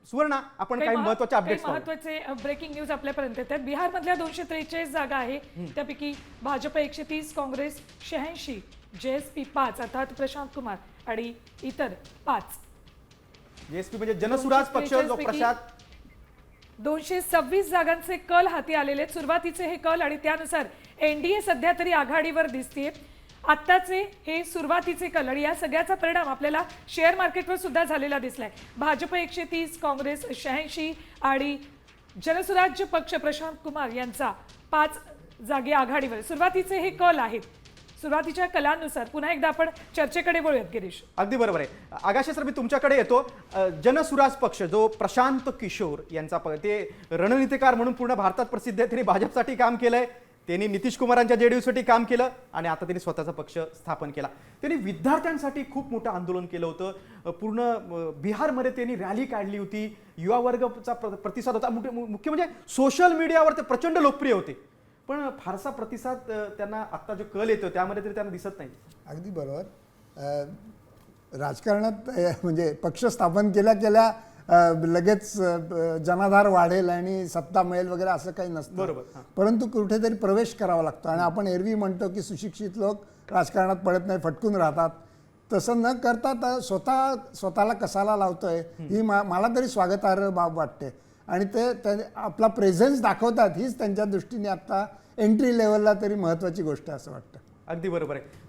सुवर्णा, आपण काही महत्त्वाचे अपडेट्स पाहू. महत्त्वाचे ब्रेकिंग न्यूज आपल्यापर्यंत येतात. बिहारमधल्या 243 जागा आहे, त्यापैकी भाजप 130, काँग्रेस 86, जेएसपी 5 अर्थात प्रशांत कुमार आणि इतर 5. जेएसपी म्हणजे जनसुराज पक्ष जो प्रशांत 226 जागांचे कल हाती आलेले आहेत. सुरुवातीचे हे कल आणि त्यानुसार एनडीए सध्या तरी आघाडीवर दिसतेय. आत्ताचे हे सुरुवातीचे कल आणि या सगळ्याचा परिणाम आपल्याला शेअर मार्केटवर सुद्धा झालेला दिसलाय. भाजप 130, काँग्रेस 86 आणि जनसुराज्य पक्ष प्रशांत कुमार यांचा 5 जागी आघाडीवर. सुरुवातीचे हे कल आहेत. सुरुवातीच्या कलांनुसार पुन्हा एकदा आपण चर्चेकडे वळूयात गिरीश. अगदी बरोबर आहे. आगाशे सर, मी तुमच्याकडे येतो. जनसुराज पक्ष जो प्रशांत किशोर यांचा ते रणनीतिकार म्हणून पूर्ण भारतात प्रसिद्ध आहे. त्यांनी भाजपसाठी काम केलंय, त्यांनी नितीश कुमारांच्या जेडीयूसाठी काम केलं आणि आता त्यांनी स्वतःचा पक्ष स्थापन केला. त्यांनी विद्यार्थ्यांसाठी खूप मोठं आंदोलन केलं होतं. पूर्ण बिहारमध्ये त्यांनी रॅली काढली होती. युवा वर्गाचा प्रतिसाद होता. मुख्य म्हणजे सोशल मीडियावर ते प्रचंड लोकप्रिय होते, पण फारसा प्रतिसाद त्यांना आता जो कल येतो त्यामध्ये तरी त्यांना दिसत नाही. अगदी बरोबर. राजकारणात म्हणजे पक्ष स्थापन केल्या लगेच जनाधार वाढेल आणि सत्ता मिळेल वगैरे असं काही नसतं. बरोबर. परंतु कुठेतरी प्रवेश करावा लागतो आणि आपण एरवी म्हणतो की सुशिक्षित लोक राजकारणात पडत नाही, फटकून राहतात. तसं न करता स्वतःला कसाला लावतोय ही मला तरी स्वागतार्ह बाब वाटते आणि ते आपला प्रेझेन्स दाखवतात. हीच त्यांच्या दृष्टीने आता एंट्री लेवलला तरी महत्त्वाची गोष्ट असं वाटतं. अगदी बरोबर आहे.